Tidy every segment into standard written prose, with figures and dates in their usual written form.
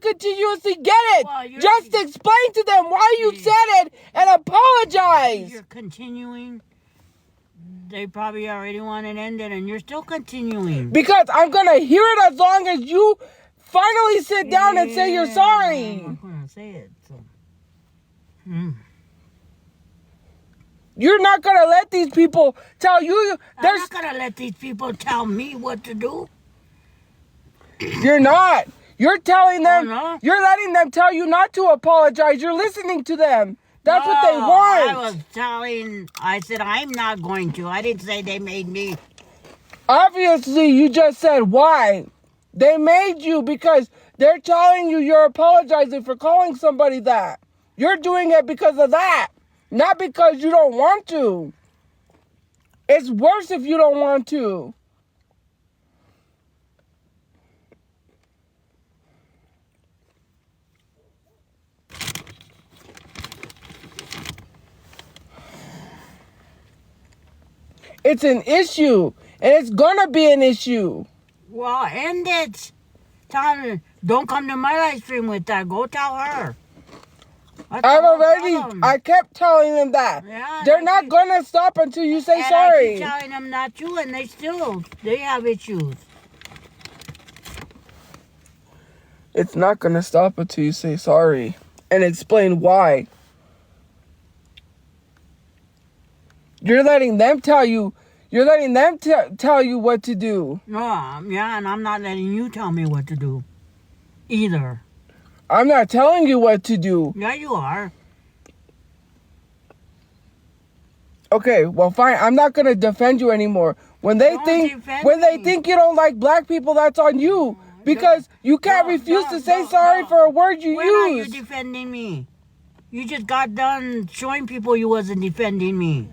continuously get it? Well, Just explain to them why you said it and apologize. You're continuing. They probably already want it ended, and you're still continuing. Because I'm going to hear it as long as you finally sit down and say you're sorry. I'm not going to say it. So. You're not going to let these people tell you. I'm not going to let these people tell me what to do. You're not. You're telling them. Oh, no? You're letting them tell you not to apologize. You're listening to them. That's what they want. I said, I'm not going to. I didn't say they made me. Obviously, you just said why. They made you because they're telling you you're apologizing for calling somebody that. You're doing it because of that. Not because you don't want to. It's worse if you don't want to. It's an issue, and it's gonna be an issue. Well, end it. Tell her, don't come to my live stream with that. Go tell her. I kept telling them that. Yeah, they're not gonna stop until you say and sorry. I keep telling them not to, and they have issues. It's not gonna stop until you say sorry and explain why. You're letting them tell you. You're letting them tell you what to do. No, yeah, and I'm not letting you tell me what to do, either. I'm not telling you what to do. Yeah, you are. Okay, well, fine. I'm not gonna defend you anymore. When they think you don't like black people, that's on you because you can't refuse to say sorry for a word you When use. are you defending me? You just got done showing people you wasn't defending me.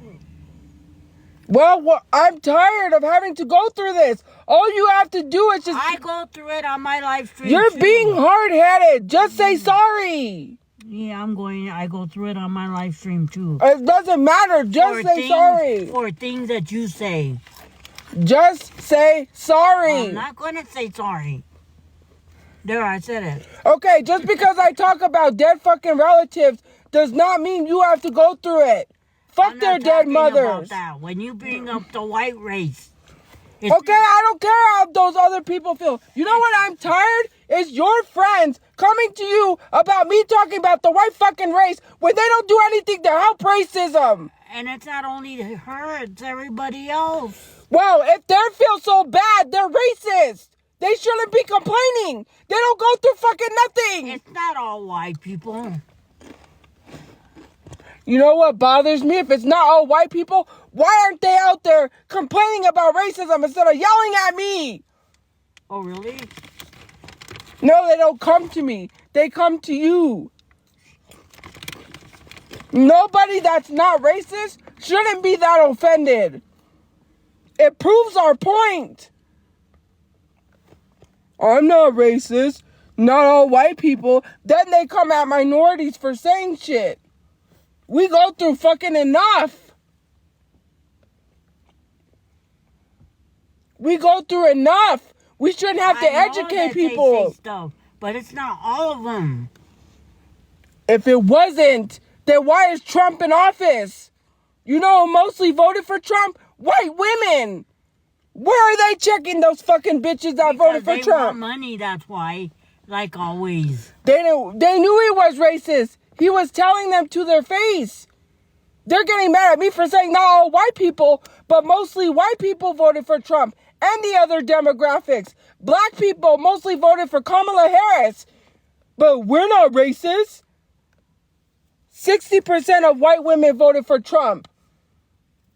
Well, I'm tired of having to go through this. All you have to do is just... I go through it on my live stream. You're too. being hard-headed. Just say sorry. Yeah, I go through it on my live stream too. It doesn't matter. Just say sorry. For things that you say. Just say sorry. I'm not going to say sorry. There, I said it. Okay, just because I talk about dead fucking relatives does not mean you have to go through it. Fuck their dead mothers. About that. When you bring up the white race. Okay, I don't care how those other people feel. You know what I'm tired? Is your friends coming to you about me talking about the white fucking race when they don't do anything to help racism. And it's not only her, it's everybody else. Well, if they feel so bad, they're racist. They shouldn't be complaining. They don't go through fucking nothing. It's not all white people. You know what bothers me? If it's not all white people, why aren't they out there complaining about racism instead of yelling at me? Oh, really? No, they don't come to me. They come to you. Nobody that's not racist shouldn't be that offended. It proves our point. I'm not racist. Not all white people. Then they come at minorities for saying shit. We go through fucking enough. We go through enough. We shouldn't have to educate people. They say stuff, but it's not all of them. If it wasn't, then why is Trump in office? You know who mostly voted for Trump? White women. Where are they checking those fucking bitches that voted for Trump? They want money, that's why. Like always. They knew he was racist. He was telling them to their face. They're getting mad at me for saying not all white people, but mostly white people voted for Trump and the other demographics. Black people mostly voted for Kamala Harris. But we're not racist. 60% of white women voted for Trump.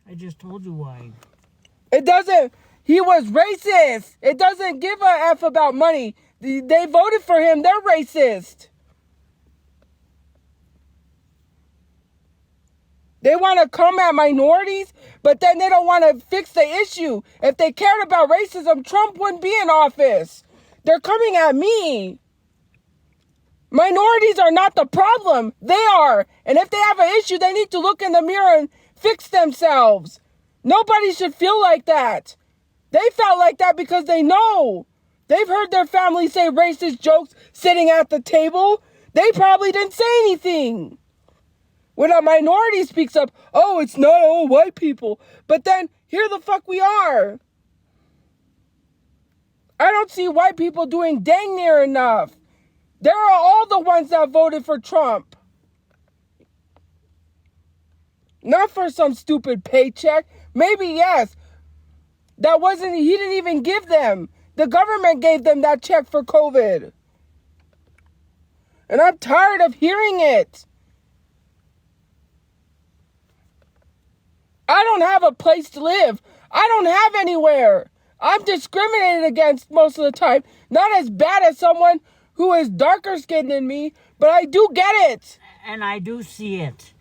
I just told you why. He was racist. It doesn't give a F about money. They voted for him. They're racist. They want to come at minorities, but then they don't want to fix the issue. If they cared about racism, Trump wouldn't be in office. They're coming at me. Minorities are not the problem. They are. And if they have an issue, they need to look in the mirror and fix themselves. Nobody should feel like that. They felt like that because they know They've heard their family say racist jokes sitting at the table. They probably didn't say anything. When a minority speaks up, oh, it's not all white people. But then, here the fuck we are. I don't see white people doing dang near enough. There are all the ones that voted for Trump. Not for some stupid paycheck. Maybe, yes. He didn't even give them. The government gave them that check for COVID. And I'm tired of hearing it. I don't have a place to live. I don't have anywhere. I'm discriminated against most of the time. Not as bad as someone who is darker skinned than me, but I do get it. And I do see it.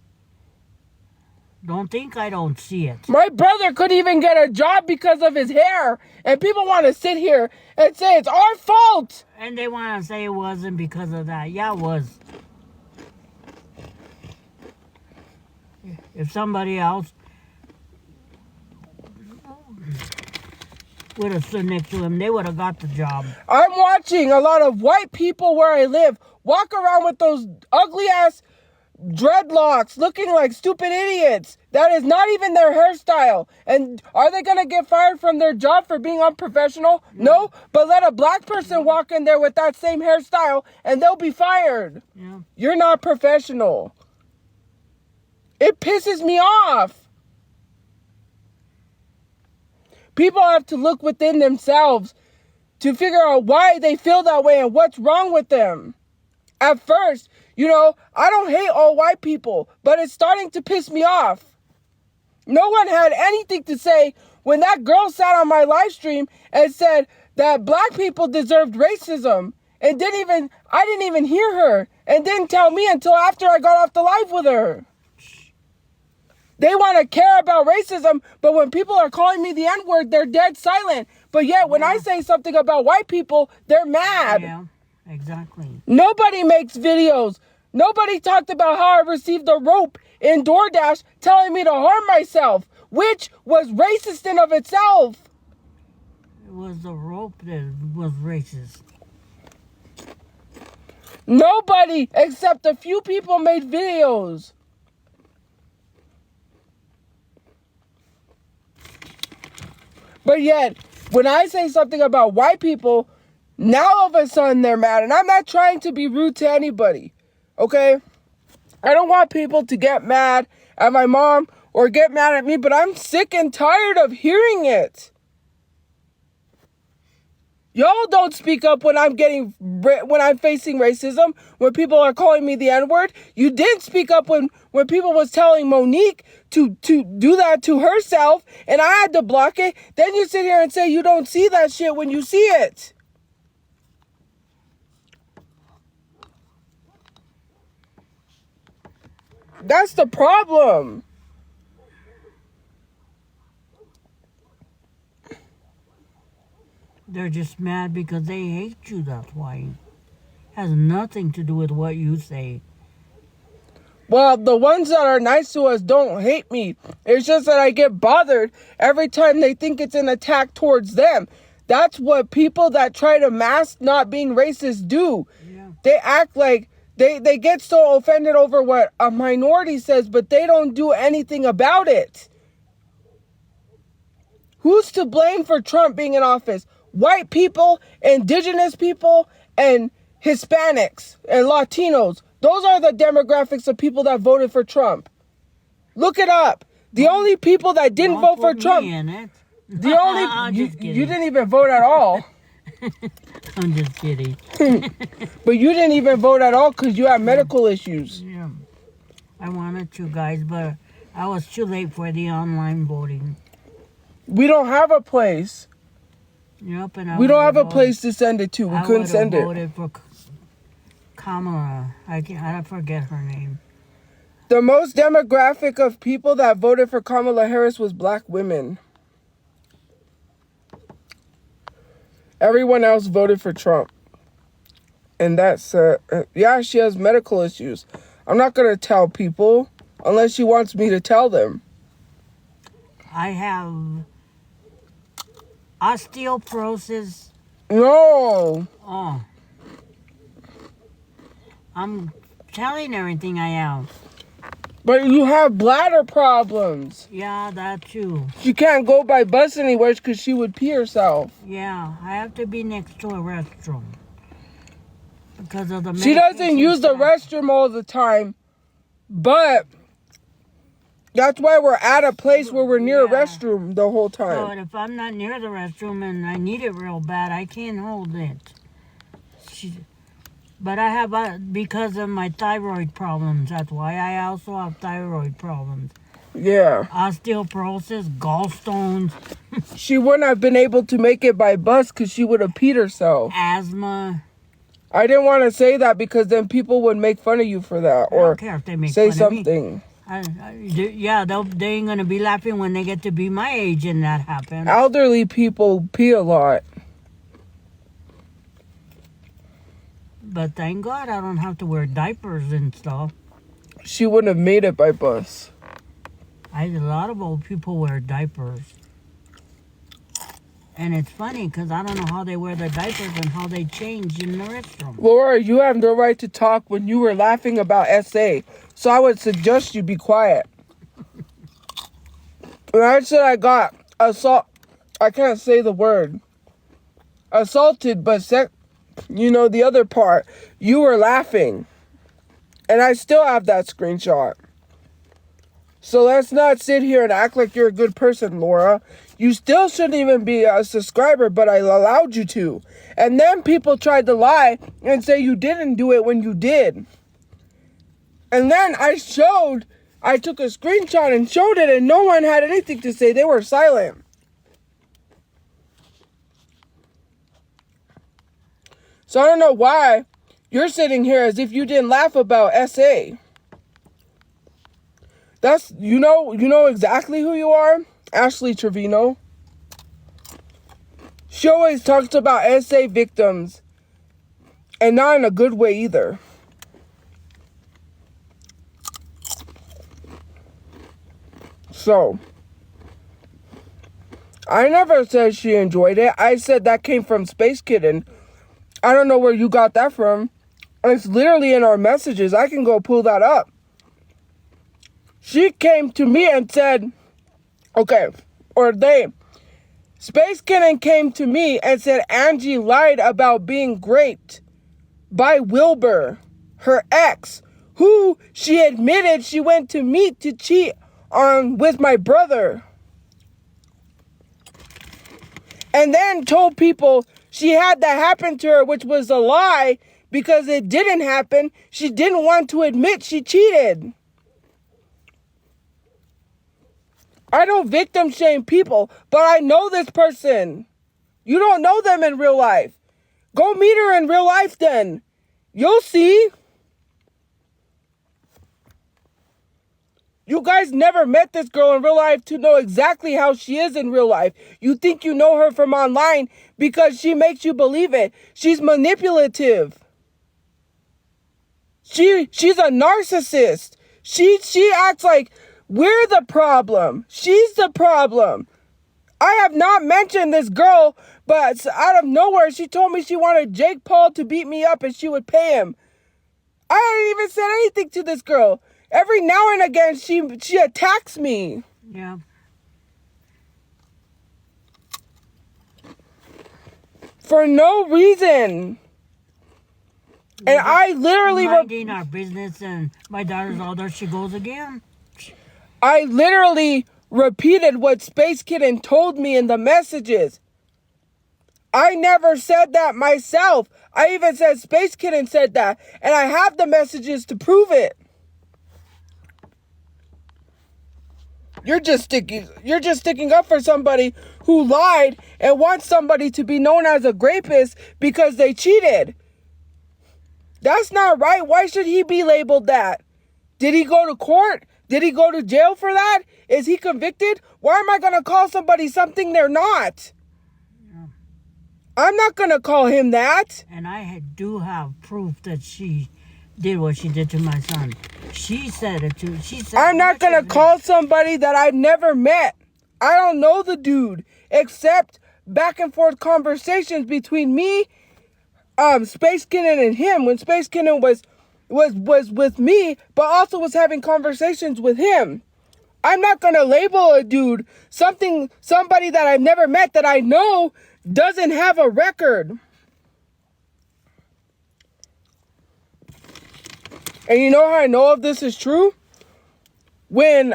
Don't think I don't see it. My brother couldn't even get a job because of his hair. And people want to sit here and say it's our fault. And they want to say it wasn't because of that. Yeah, it was. If somebody else would have stood next to him, they would have got the job. I'm watching a lot of white people where I live walk around with those ugly ass dreadlocks looking like stupid idiots. That is not even their hairstyle. And are they going to get fired from their job for being unprofessional? No. But let a black person walk in there with that same hairstyle and they'll be fired. Yeah. You're not professional. It pisses me off. People have to look within themselves to figure out why they feel that way and what's wrong with them. At first, I don't hate all white people, but it's starting to piss me off. No one had anything to say when that girl sat on my live stream and said that black people deserved racism and I didn't even hear her and didn't tell me until after I got off the live with her. They want to care about racism, but when people are calling me the N-word, they're dead silent. But yet, when I say something about white people, they're mad. Yeah, exactly. Nobody makes videos. Nobody talked about how I received a rope in DoorDash telling me to harm myself, which was racist in of itself. It was the rope that was racist. Nobody except a few people made videos. But yet, when I say something about white people, now all of a sudden they're mad. And I'm not trying to be rude to anybody, okay? I don't want people to get mad at my mom or get mad at me, but I'm sick and tired of hearing it. Y'all don't speak up when I'm facing racism, when people are calling me the N-word. You didn't speak up when people was telling Monique to do that to herself, and I had to block it. Then you sit here and say you don't see that shit when you see it. That's the problem. They're just mad because they hate you, that's why. Has nothing to do with what you say. Well, the ones that are nice to us don't hate me. It's just that I get bothered every time they think it's an attack towards them. That's what people that try to mask not being racist do. Yeah. They act like they get so offended over what a minority says, but they don't do anything about it. Who's to blame for Trump being in office? White people, indigenous people, and Hispanics and Latinos. Those are the demographics of people that voted for Trump. Look it up. The only people that didn't vote for Trump. The only you didn't even vote at all. I'm just kidding. But you didn't even vote at all because you have medical issues. Yeah. I wanted to, guys, but I was too late for the online voting. We don't have a place. Yep, and we don't have a place to send it to. We couldn't send it. I voted for Kamala. I forget her name. The most demographic of people that voted for Kamala Harris was black women. Everyone else voted for Trump. And that's, yeah, she has medical issues. I'm not going to tell people unless she wants me to tell them. I have osteoporosis No. Oh. I'm telling everything I have. But you have bladder problems. Yeah, that too. She can't go by bus anywhere because she would pee herself. Yeah, I have to be next to a restroom. Because of the She doesn't use the medication. restroom all the time. But that's why we're at a place where we're near a Yeah. restroom the whole time. But if I'm not near the restroom and I need it real bad, I can't hold it. But I have, because of my thyroid problems, that's why I also have thyroid problems. Yeah. Osteoporosis, gallstones, She wouldn't have been able to make it by bus because she would have peed herself. asthma. I didn't want to say that because then people would make fun of you for that I or don't care if they make say fun of me. something. Yeah, they ain't going to be laughing when they get to be my age and that happens. Elderly people pee a lot. But thank God I don't have to wear diapers and stuff. She wouldn't have made it by bus. A lot of old people wear diapers. And it's funny because I don't know how they wear their diapers and how they change in the restroom. Laura, you have no right to talk when you were laughing about SA. So I would suggest you be quiet. When I said I got I can't say the word. Assaulted, but the other part, you were laughing. And I still have that screenshot. So let's not sit here and act like you're a good person, Laura. You still shouldn't even be a subscriber, but I allowed you to. And then people tried to lie and say you didn't do it when you did. And then I took a screenshot and showed it, and no one had anything to say. They were silent. So I don't know why you're sitting here as if you didn't laugh about SA. That's, you know exactly who you are? Ashley Trevino. She always talks about SA victims, and not in a good way either. So, I never said she enjoyed it. I said that came from Space Kitten. I don't know where you got that from. It's literally in our messages. I can go pull that up. She came to me and said, Space Kitten came to me and said Angie lied about being raped by Wilbur, her ex, who she admitted she went to meet to cheat on with my brother. And then told people she had that happen to her, which was a lie because it didn't happen. She didn't want to admit she cheated. I don't victim shame people, but I know this person. You don't know them in real life. Go meet her in real life then. You'll see. You guys never met this girl in real life to know exactly how she is in real life. You think you know her from online because she makes you believe it. She's manipulative. She's a narcissist. She acts like we're the problem. She's the problem. I have not mentioned this girl, but out of nowhere, she told me she wanted Jake Paul to beat me up and she would pay him. I hadn't even said anything to this girl. Every now and again, she attacks me. Yeah. For no reason. And I literally... minding our business, and my daughter's all there she goes again. I literally repeated what Space Kitten told me in the messages. I never said that myself. I even said Space Kitten said that. And I have the messages to prove it. You're just sticking up for somebody who lied and wants somebody to be known as a rapist because they cheated. That's not right. Why should he be labeled that? Did he go to court? Did he go to jail for that? Is he convicted? Why am I going to call somebody something they're not? Yeah. I'm not going to call him that. And I do have proof that she did what she did to my son. She said it too. I'm not going to call somebody that I've never met. I don't know the dude except back and forth conversations between me, Space Cannon and him, when Space Cannon was with me, but also was having conversations with him. I'm not gonna label a dude somebody that I've never met that I know doesn't have a record. And you know how I know if this is true? When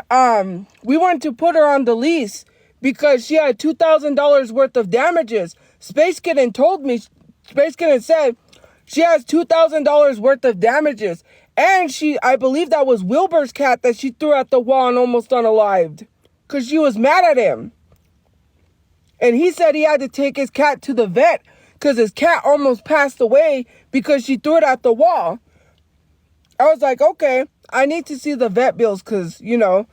we went to put her on the lease because she had $2,000 worth of damages. Space Cannon said she has $2,000 worth of damages. And I believe that was Wilbur's cat that she threw at the wall and almost unalived. Because she was mad at him. And he said he had to take his cat to the vet because his cat almost passed away because she threw it at the wall. I was like, okay, I need to see the vet bills because, I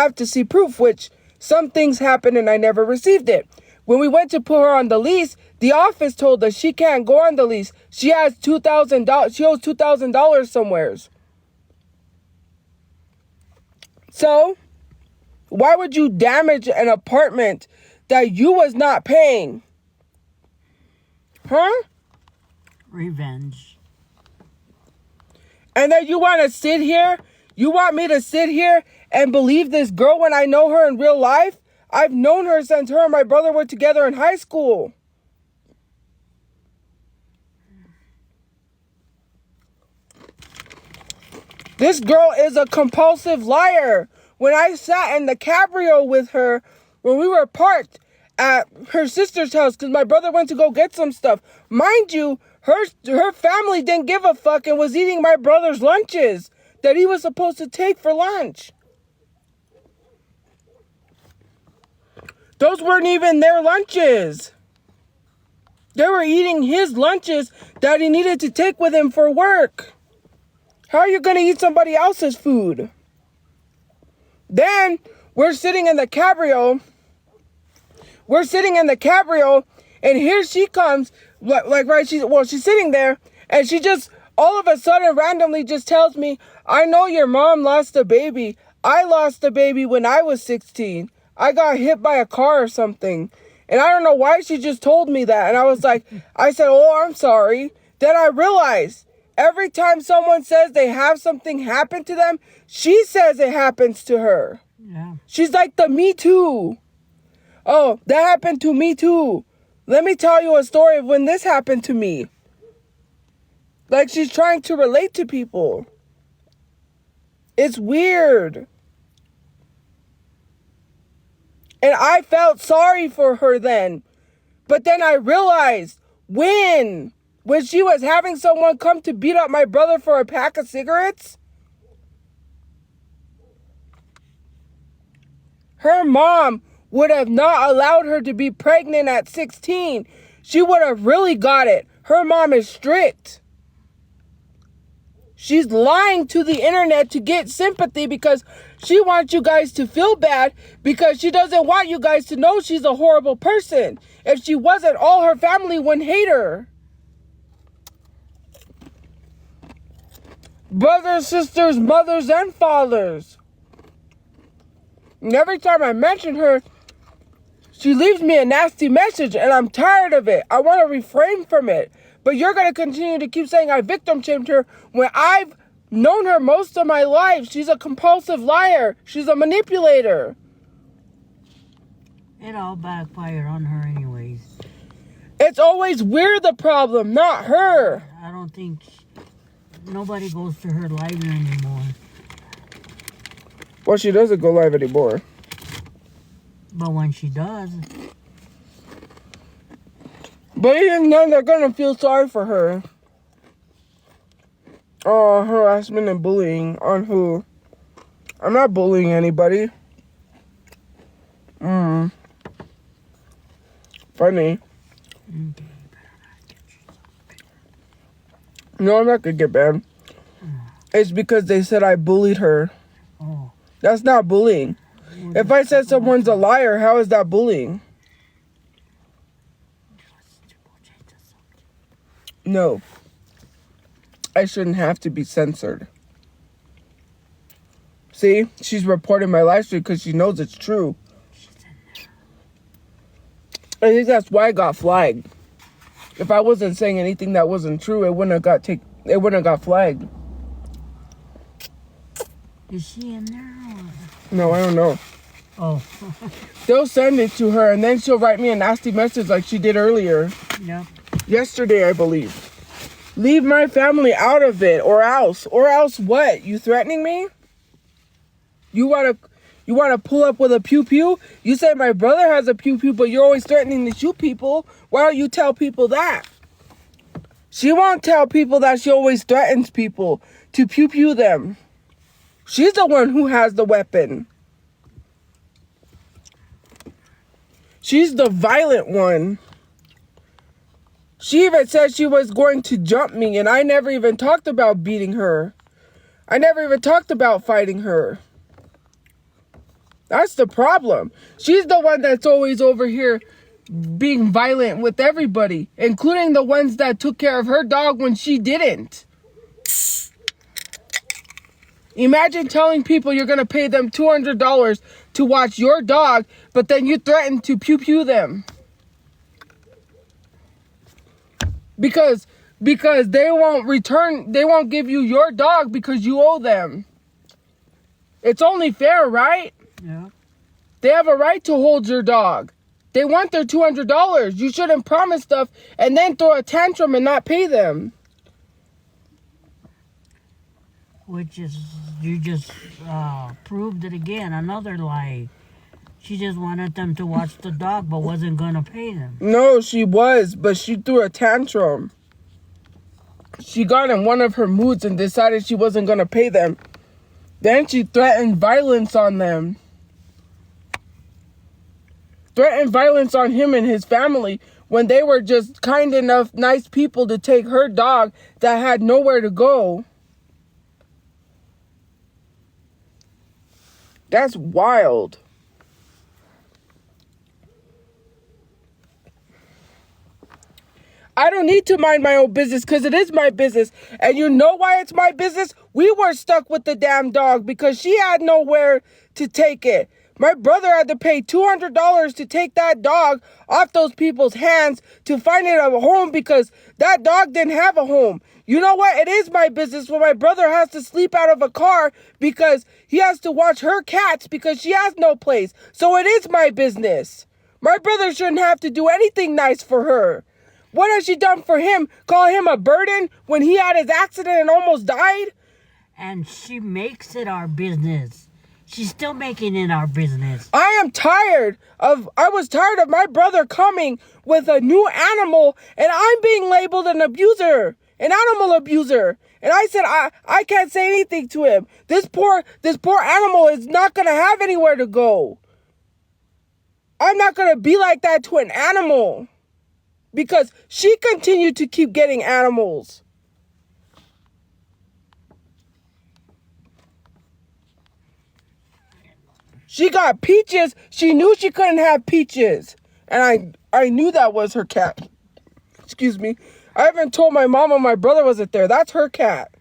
have to see proof, which some things happened and I never received it. When we went to put her on the lease, the office told us she can't go on the lease. She has $2,000. She owes $2,000 somewheres. So, why would you damage an apartment that you was not paying? Huh? Revenge. And then you want to sit here? You want me to sit here and believe this girl when I know her in real life? I've known her since her and my brother were together in high school. This girl is a compulsive liar. When I sat in the cabrio with her, when we were parked at her sister's house, because my brother went to go get some stuff. Mind you, her family didn't give a fuck and was eating my brother's lunches that he was supposed to take for lunch. Those weren't even their lunches. They were eating his lunches that he needed to take with him for work. How are you going to eat somebody else's food? Then we're sitting in the cabrio. And here she comes, she's sitting there, and she just all of a sudden randomly just tells me, I know your mom lost a baby. I lost a baby when I was 16. I got hit by a car or something. And I don't know why she just told me that. And I said, oh, I'm sorry. Then I realized every time someone says they have something happen to them, she says it happens to her. Yeah. She's like the Me Too. Oh, that happened to me too. Let me tell you a story of when this happened to me. Like she's trying to relate to people. It's weird. And I felt sorry for her then. But then I realized when she was having someone come to beat up my brother for a pack of cigarettes, her mom would have not allowed her to be pregnant at 16. She would have really got it. Her mom is strict. She's lying to the internet to get sympathy because she wants you guys to feel bad because she doesn't want you guys to know she's a horrible person. If she wasn't, all her family wouldn't hate her. Brothers, sisters, mothers, and fathers. And every time I mention her, she leaves me a nasty message, and I'm tired of it. I want to refrain from it. But you're going to continue to keep saying I victim shamed her when I've known her most of my life. She's a compulsive liar. She's a manipulator. It all backfired on her anyways. It's always we're the problem, not her. I don't think nobody goes to her live anymore. Well, she doesn't go live anymore. But when she does... But even then, they're going to feel sorry for her. Oh, harassment and bullying. On who? I'm not bullying anybody. Funny. No, I'm not going to get banned. It's because they said I bullied her. Oh. That's not bullying. If I said someone's a liar, how is that bullying? No. I shouldn't have to be censored. See? She's reporting my live stream because she knows it's true. I think that's why I got flagged. If I wasn't saying anything that wasn't true, it wouldn't have got flagged. Is she in there? No, I don't know. Oh. They'll send it to her, and then she'll write me a nasty message like she did earlier. Yeah. Yesterday, I believe. Leave my family out of it, or else. Or else what? You threatening me? You wanna pull up with a pew-pew? You say my brother has a pew-pew, but you're always threatening to shoot people. Why don't you tell people that? She won't tell people that she always threatens people to pew-pew them. She's the one who has the weapon. She's the violent one. She even said she was going to jump me, and I never even talked about beating her. I never even talked about fighting her. That's the problem. She's the one that's always over here being violent with everybody, including the ones that took care of her dog when she didn't. Imagine telling people you're going to pay them $200 to watch your dog, but then you threaten to pew-pew them. Because they won't give you your dog because you owe them. It's only fair, right? Yeah. They have a right to hold your dog. They want their $200. You shouldn't promise stuff and then throw a tantrum and not pay them. Which is, you just proved it again, another lie. She just wanted them to watch the dog but wasn't going to pay them. No, she was, but she threw a tantrum. She got in one of her moods and decided she wasn't going to pay them. Then she threatened violence on them. Threatened violence on him and his family when they were just kind enough, nice people to take her dog that had nowhere to go. That's wild. I don't need to mind my own business because it is my business. And you know why it's my business? We were stuck with the damn dog because she had nowhere to take it. My brother had to pay $200 to take that dog off those people's hands to find it a home because that dog didn't have a home. You know what? It is my business when my brother has to sleep out of a car because he has to watch her cats because she has no place. So it is my business. My brother shouldn't have to do anything nice for her. What has she done for him? Call him a burden when he had his accident and almost died? And she makes it our business. She's still making it our business. I was tired of my brother coming with a new animal and I'm being labeled an abuser, an animal abuser. And I said, I can't say anything to him. This poor animal is not going to have anywhere to go. I'm not going to be like that to an animal because she continued to keep getting animals. She got Peaches. She knew she couldn't have Peaches. And I knew that was her cat. Excuse me. I even told my mom and my brother wasn't there. That's her cat.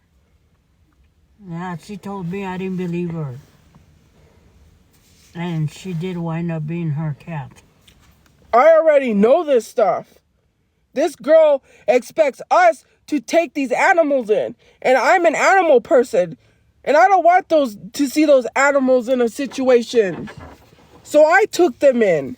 Yeah, she told me. I didn't believe her. And she did wind up being her cat. I already know this stuff. This girl expects us to take these animals in. And I'm an animal person. And I don't want to see those animals in a situation. So I took them in.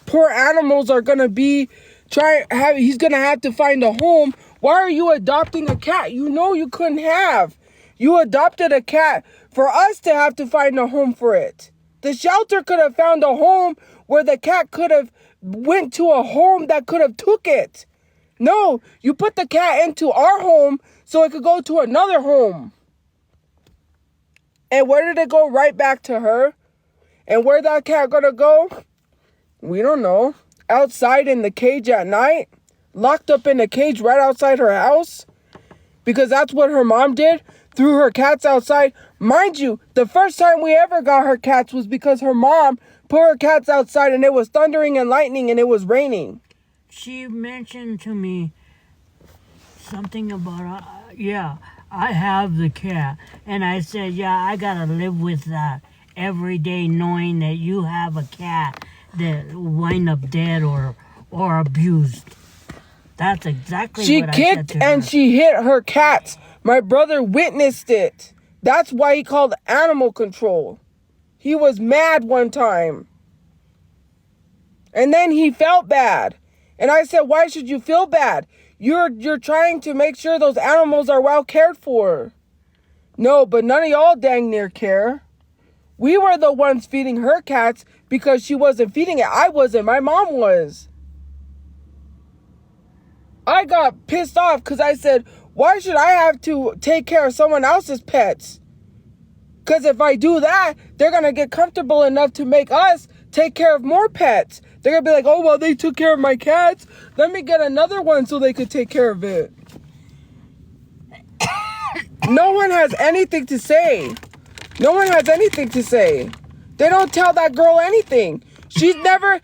Poor animals are going to be he's going to have to find a home. Why are you adopting a cat? You know you couldn't have. You adopted a cat for us to have to find a home for it. The shelter could have found a home where the cat could have went to a home that could have took it. No, you put the cat into our home so it could go to another home. And where did it go? Right back to her. And where that cat gonna go? We don't know. Outside in the cage at night? Locked up in the cage right outside her house? Because that's what her mom did? Threw her cats outside? Mind you, the first time we ever got her cats was because her mom put her cats outside and it was thundering and lightning and it was raining. She mentioned to me something about, I have the cat. And I said, yeah, I gotta live with that. every day knowing that you have a cat that will wind up dead or abused. That's exactly She what I said kicked to her. and she hit her cats. My brother witnessed it. That's why he called animal control. He was mad one time. And then he felt bad. And I said, why should you feel bad? You're trying to make sure those animals are well cared for. No, but none of y'all dang near care. We were the ones feeding her cats because she wasn't feeding it. I wasn't. My mom was. I got pissed off because I said, why should I have to take care of someone else's pets? Because if I do that, they're going to get comfortable enough to make us take care of more pets. They're going to be like, oh, well, they took care of my cats. Let me get another one so they could take care of it. No one has anything to say. No one has anything to say. They don't tell that girl anything. She never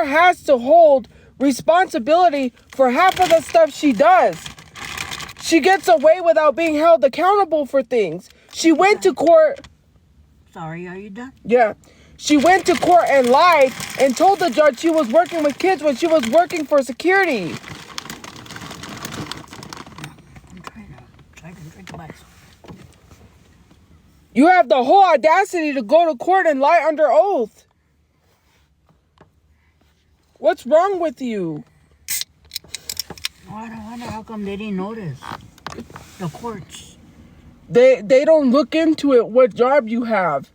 has to hold responsibility for half of the stuff she does. She gets away without being held accountable for things. She went to court. Sorry, are you done? Yeah. She went to court and lied and told the judge she was working with kids when she was working for security. I'm trying to drink a bite. You have the whole audacity to go to court and lie under oath. What's wrong with you? I wonder how come they didn't notice. The courts. They don't look into it, what job you have.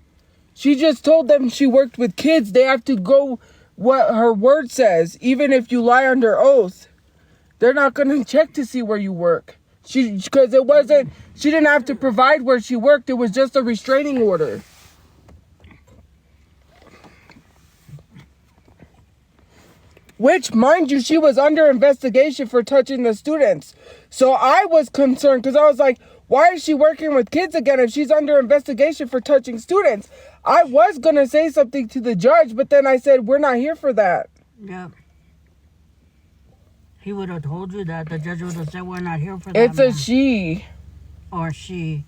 She just told them she worked with kids. They have to go what her word says. Even if you lie under oath, they're not going to check to see where you work. Because she didn't have to provide where she worked. It was just a restraining order. Which, mind you, she was under investigation for touching the students. So I was concerned because I was like, why is she working with kids again if she's under investigation for touching students? I was going to say something to the judge, but then I said, we're not here for that. Yeah. He would have told you that. The judge would have said, we're not here for that, It's man. a she. Or she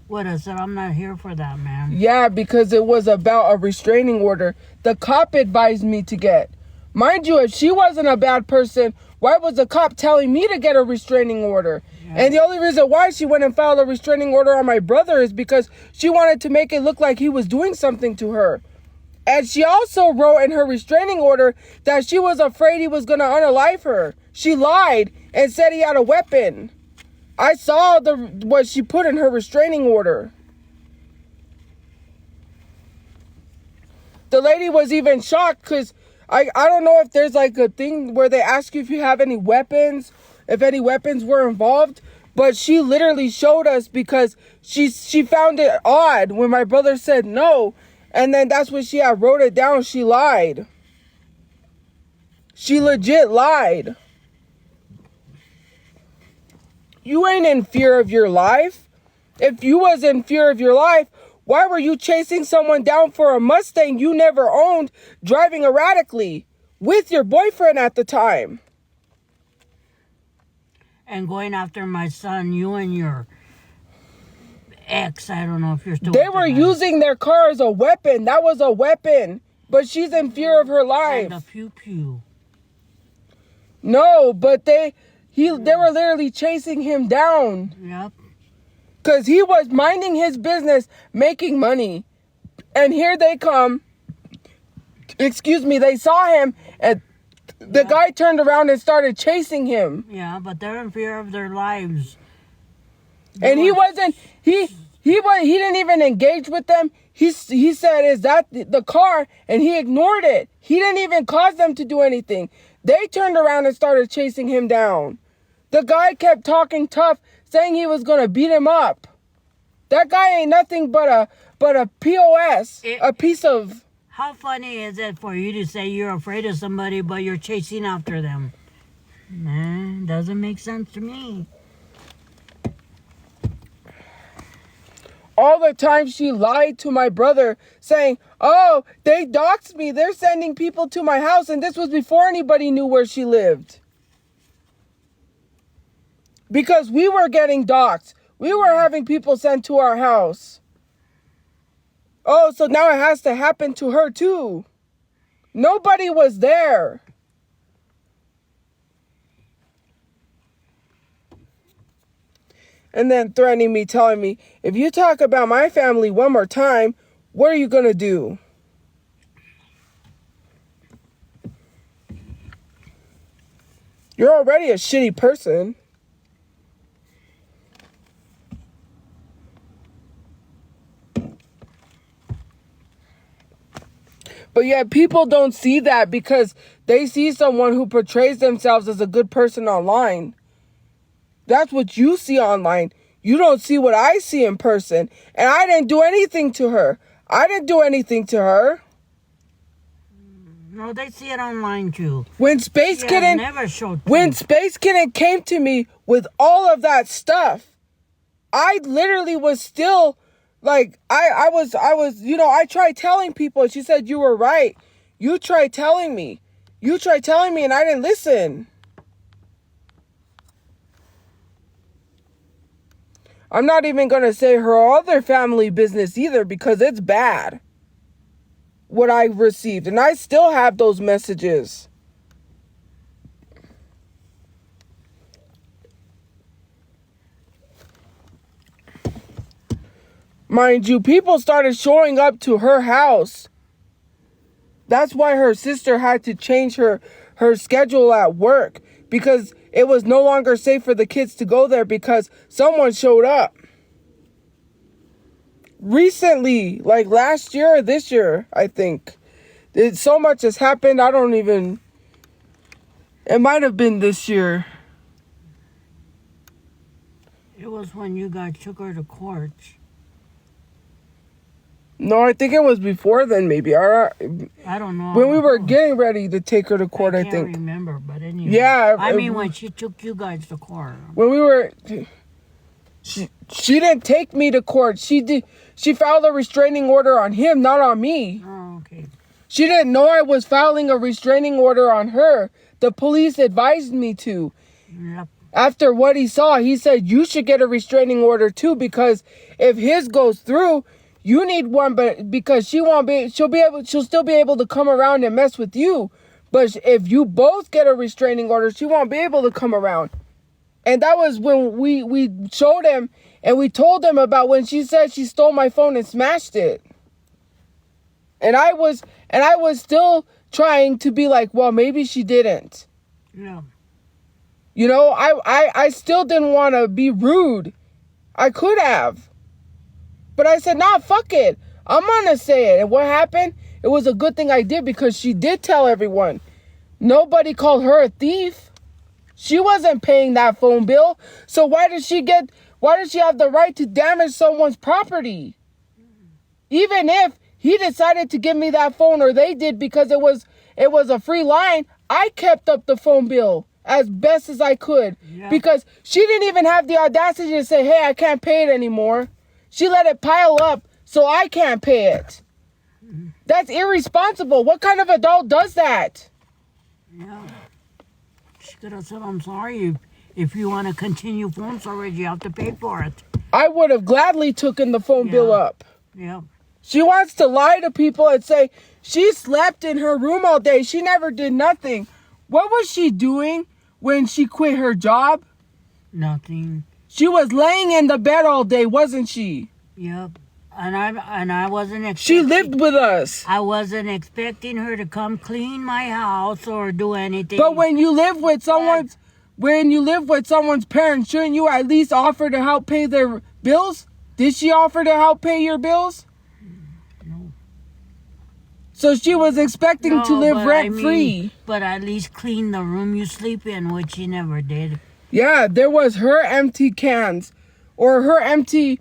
would have said, I'm not here for that, man. Yeah, because it was about a restraining order. The cop advised me to get. Mind you, if she wasn't a bad person, why was the cop telling me to get a restraining order? Yeah. And the only reason why she went and filed a restraining order on my brother is because she wanted to make it look like he was doing something to her. And she also wrote in her restraining order that she was afraid he was going to unalive her. She lied and said he had a weapon. I saw what she put in her restraining order. The lady was even shocked because I don't know if there's like a thing where they ask you if you have any weapons, if any weapons were involved. But she literally showed us because she found it odd when my brother said no. And then that's when she had wrote it down. She lied. She legit lied. You ain't in fear of your life. If you was in fear of your life, why were you chasing someone down for a Mustang you never owned, driving erratically with your boyfriend at the time? And going after my son, you and your ex, I don't know if you're still... They were using their car as a weapon. That was a weapon. But she's in fear of her life. And a pew-pew. No, but they were literally chasing him down. Yep. Because he was minding his business, making money. And here they come. Excuse me, they saw him and the guy turned around and started chasing him. Yeah, but they're in fear of their lives. And he didn't even engage with them. He said, is that the car? And he ignored it. He didn't even cause them to do anything. They turned around and started chasing him down. The guy kept talking tough, saying he was going to beat him up. That guy ain't nothing but a POS, a piece of... How funny is it for you to say you're afraid of somebody, but you're chasing after them? Man, doesn't make sense to me. All the time she lied to my brother, saying, oh, they doxed me. They're sending people to my house. And this was before anybody knew where she lived. Because we were getting doxed. We were having people sent to our house. Oh, so now it has to happen to her too. Nobody was there. And then threatening me, telling me, if you talk about my family one more time, what are you going to do? You're already a shitty person. But yet people don't see that because they see someone who portrays themselves as a good person online. That's what you see online. You don't see what I see in person. And I didn't do anything to her. I didn't do anything to her. No, they see it online too. When Space Kitten came to me with all of that stuff, I literally was still like, I was, I tried telling people. She said, you were right. You tried telling me. And I didn't listen. I'm not even going to say her other family business either because it's bad what I received. And I still have those messages. Mind you, people started showing up to her house. That's why her sister had to change her schedule at work because it was no longer safe for the kids to go there because someone showed up. Recently, like last year or this year, I think. So much has happened, it might have been this year. It was when you guys took her to court. No, I think it was before then, maybe. I don't know. When we were getting ready to take her to court, I think. I can't remember, but anyway. Yeah. I mean, when she took you guys to court. When we were... She didn't take me to court. She filed a restraining order on him, not on me. Oh, okay. She didn't know I was filing a restraining order on her. The police advised me to. Yep. After what he saw, he said, you should get a restraining order too because if his goes through, you need one, but because she'll still be able to come around and mess with you. But if you both get a restraining order, she won't be able to come around. And that was when we showed him and we told him about when she said she stole my phone and smashed it. And I was still trying to be like, well, maybe she didn't. Yeah. You know, I still didn't want to be rude. I could have. But I said, nah, fuck it. I'm going to say it. And what happened? It was a good thing I did because she did tell everyone. Nobody called her a thief. She wasn't paying that phone bill. So why does she have the right to damage someone's property? Even if he decided to give me that phone or they did because it was a free line, I kept up the phone bill as best as I could. Yeah. Because she didn't even have the audacity to say, hey, I can't pay it anymore. She let it pile up so I can't pay it. That's irresponsible. What kind of adult does that? Yeah. She could have said, I'm sorry. If you want to continue phone storage, you have to pay for it. I would have gladly taken the phone bill up. Yeah. She wants to lie to people and say she slept in her room all day. She never did nothing. What was she doing when she quit her job? Nothing. She was laying in the bed all day, wasn't she? Yep. And I wasn't expecting... She lived with us. I wasn't expecting her to come clean my house or do anything. But when you live with someone's parents, shouldn't you at least offer to help pay their bills? Did she offer to help pay your bills? No. So she was expecting to live rent-free. But at least clean the room you sleep in, which she never did. Yeah, there was her empty cans or her empty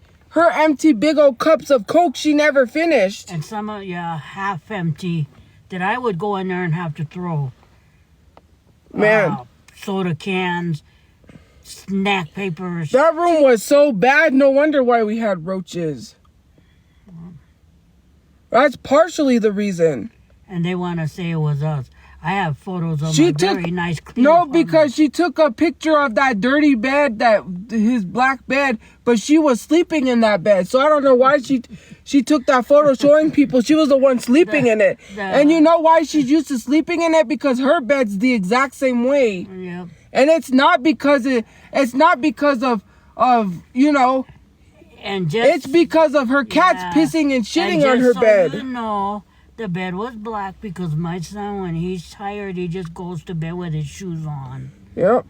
big old cups of Coke she never finished. And some of half empty that I would go in there and have to throw. Man. Soda cans, snack papers. That room was so bad, no wonder why we had roaches. That's partially the reason. And they want to say it was us. I have photos of my very nice clean No, apartment. because she took a picture of that dirty bed, his black bed, but she was sleeping in that bed. So I don't know why she took that photo showing people she was the one sleeping in it. And you know why she's used to sleeping in it? Because her bed's the exact same way. Yep. And it's not because of you know, and just it's because of her cats pissing and shitting on her so bed. You know, the bed was black because my son, when he's tired, he just goes to bed with his shoes on. Yep.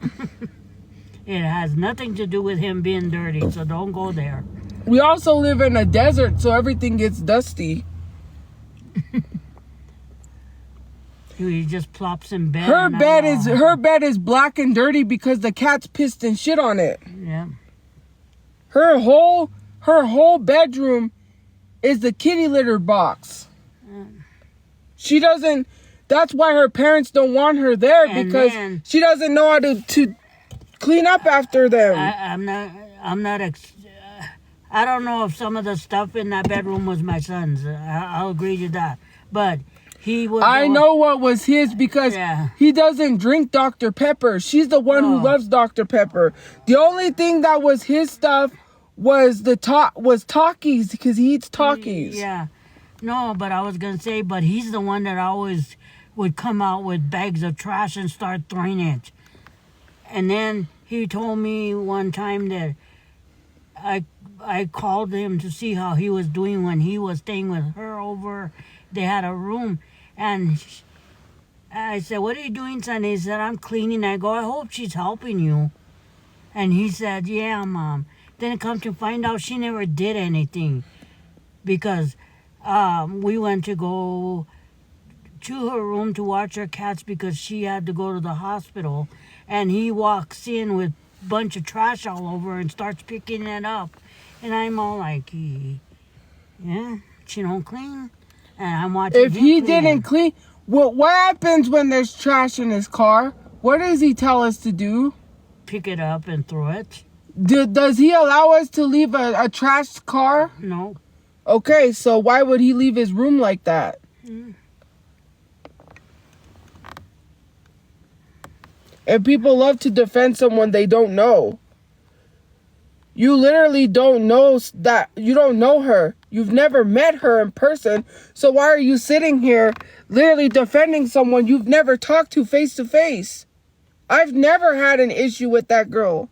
It has nothing to do with him being dirty, so don't go there. We also live in a desert, so everything gets dusty. He just plops in bed. Her bed is black and dirty because the cats pissed and shit on it. Yeah. Her whole bedroom is the kitty litter box. She doesn't. That's why her parents don't want her there, because she doesn't know how to clean up after them. I don't know if some of the stuff in that bedroom was my son's. I'll agree to that, but he was. I know what was his because he doesn't drink Dr. Pepper. She's the one who loves Dr. Pepper. The only thing that was his stuff was Takis, because he eats Takis. Yeah. No, but I was going to say, but he's the one that always would come out with bags of trash and start throwing it. And then he told me one time that I called him to see how he was doing when he was staying with her over. They had a room. And I said, "What are you doing, son?" He said, "I'm cleaning." I go, "I hope she's helping you." And he said, "Yeah, Mom." Then it come to find out she never did anything, because we went to go to her room to watch her cats because she had to go to the hospital, and he walks in with a bunch of trash all over and starts picking it up, and I'm all like, "Yeah, she don't clean," and I'm watching. If he didn't clean, what happens when there's trash in his car? What does he tell us to do? Pick it up and throw it. Does he allow us to leave a trashed car? No. Okay, so why would he leave his room like that? And people love to defend someone they don't know. You literally don't know that. You don't know her. You've never met her in person. So why are you sitting here literally defending someone you've never talked to face to face? I've never had an issue with that girl.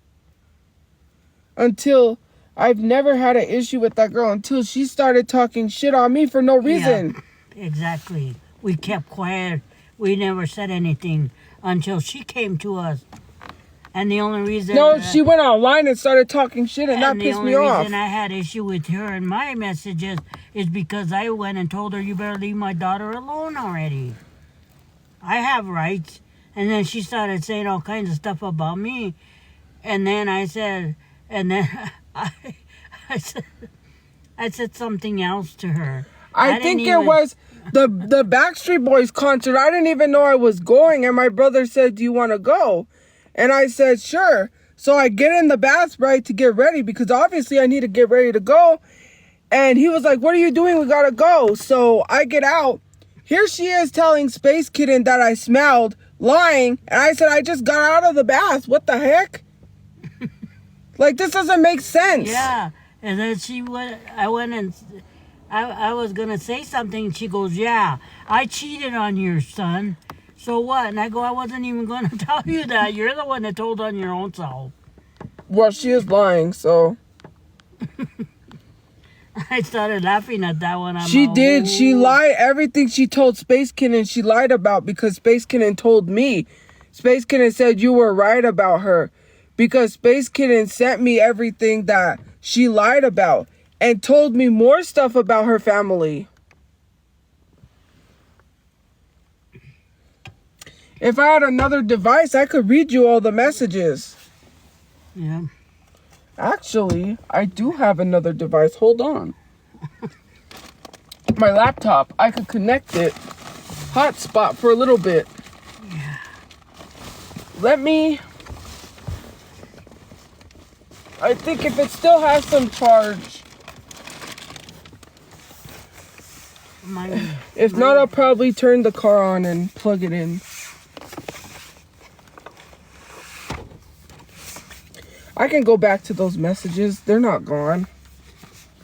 Until she started talking shit on me for no reason. Yeah, exactly. We kept quiet. We never said anything until she came to us. And the only reason... No, she went online and started talking shit, and that pissed me off. And the only reason I had issue with her and my messages is because I went and told her, "You better leave my daughter alone already. I have rights." And then she started saying all kinds of stuff about me. And then I said... And then I said something else to her. I think it was the Backstreet Boys concert. I didn't even know I was going, and my brother said, "Do you want to go?" And I said, "Sure." So I get in the bath, right, to get ready, because obviously I need to get ready to go. And he was like, "What are you doing? We gotta go." So I get out. Here she is telling Space Kitten that I smelled, lying. And I said, "I just got out of the bath. What the heck?" Like, this doesn't make sense. Yeah. And then I was going to say something. She goes, "Yeah, I cheated on your son. So what?" And I go, "I wasn't even going to tell you that. You're the one that told on your own self." Well, she is lying, so. I started laughing at that one. She did. She lied. Everything she told Space Kitten, she lied about, because Space Kitten told me. Space Kitten said you were right about her. Because Space Kitten sent me everything that she lied about and told me more stuff about her family. If I had another device, I could read you all the messages. Yeah. Actually, I do have another device. Hold on. My laptop. I could connect it. Hotspot for a little bit. Yeah. I think if it still has some charge. My If not, I'll probably turn the car on and plug it in. I can go back to those messages. They're not gone.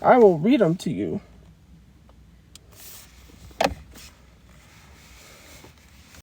I will read them to you.